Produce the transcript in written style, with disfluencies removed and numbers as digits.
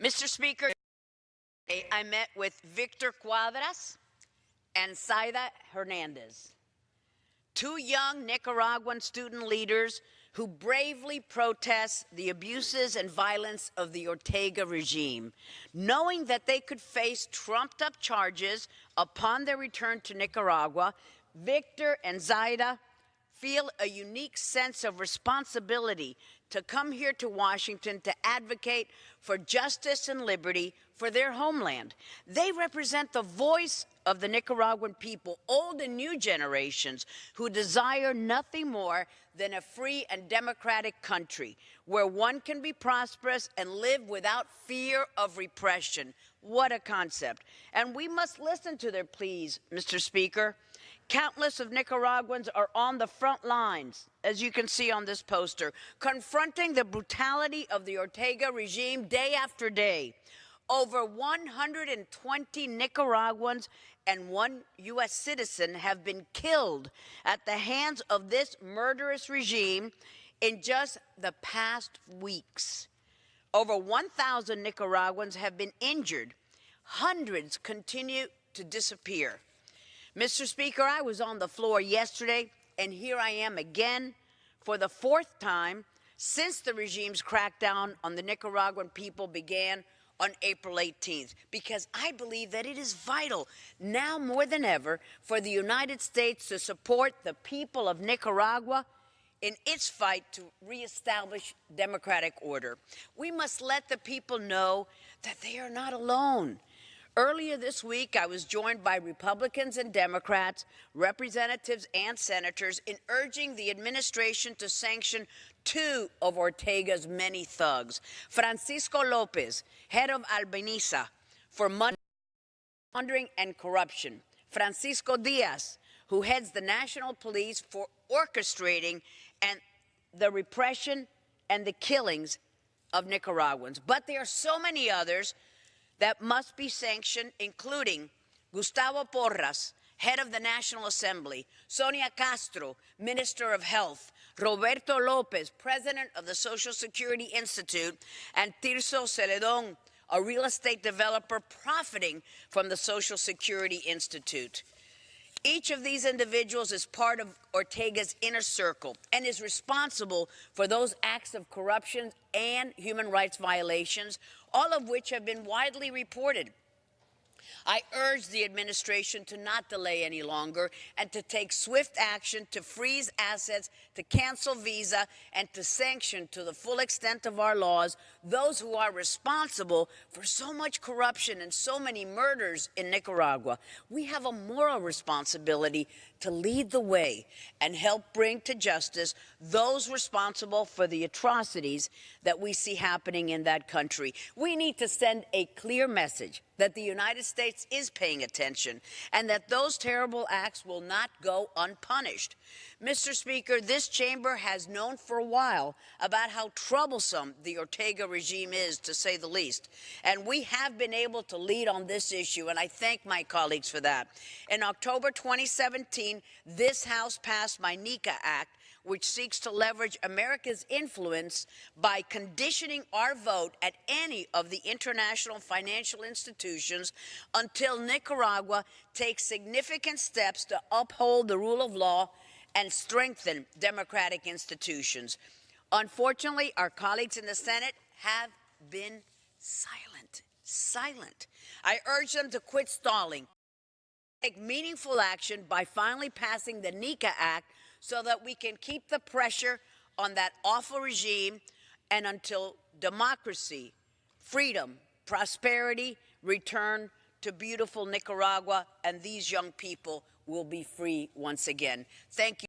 Mr. Speaker, I met with Victor Cuadras and Zaida Hernandez, two young Nicaraguan student leaders who bravely protest the abuses and violence of the Ortega regime, knowing that they could face trumped-up charges upon their return to Nicaragua. Victor and Zaida feel a unique sense of responsibility to come here to Washington to advocate for justice and liberty for their homeland. They represent the voice of the Nicaraguan people, old and new generations, who desire nothing more than a free and democratic country where one can be prosperous and live without fear of repression. What a concept. And we must listen to their pleas, Mr. Speaker. Countless of Nicaraguans are on the front lines, as you can see on this poster, confronting the brutality of the Ortega regime day after day. Over 120 Nicaraguans and one U.S. citizen have been killed at the hands of this murderous regime in just the past weeks. Over 1,000 Nicaraguans have been injured. Hundreds continue to disappear. Mr. Speaker, I was on the floor yesterday, and here I am again for the fourth time since the regime's crackdown on the Nicaraguan people began on April 18th, because I believe that it is vital now more than ever for the United States to support the people of Nicaragua in its fight to reestablish democratic order. We must let the people know that they are not alone. Earlier this week, I was joined by Republicans and Democrats, representatives and senators in urging the administration to sanction two of Ortega's many thugs. Francisco Lopez, head of Albaniza, for money laundering and corruption. Francisco Diaz, who heads the National Police, for orchestrating and the repression and the killings of Nicaraguans. But there are so many others that must be sanctioned, including Gustavo Porras, head of the National Assembly, Sonia Castro, Minister of Health, Roberto Lopez, president of the Social Security Institute, and Tirso Celedon, a real estate developer profiting from the Social Security Institute. Each of these individuals is part of Ortega's inner circle and is responsible for those acts of corruption and human rights violations, all of which have been widely reported. I urge the administration to not delay any longer and to take swift action to freeze assets, to cancel visa, and to sanction to the full extent of our laws those who are responsible for so much corruption and so many murders in Nicaragua. We have a moral responsibility to lead the way and help bring to justice those responsible for the atrocities that we see happening in that country. We need to send a clear message that the United States is paying attention and that those terrible acts will not go unpunished. Mr. Speaker, this chamber has known for a while about how troublesome the Ortega regime is, to say the least. And we have been able to lead on this issue, and I thank my colleagues for that. In October 2017, this House passed my NICA Act, which seeks to leverage America's influence by conditioning our vote at any of the international financial institutions until Nicaragua takes significant steps to uphold the rule of law and strengthen democratic institutions. Unfortunately, our colleagues in the Senate have been silent. I urge them to quit stalling, take meaningful action by finally passing the NICA Act so that we can keep the pressure on that awful regime and until democracy, freedom, prosperity return to beautiful Nicaragua and these young people will be free once again. Thank you.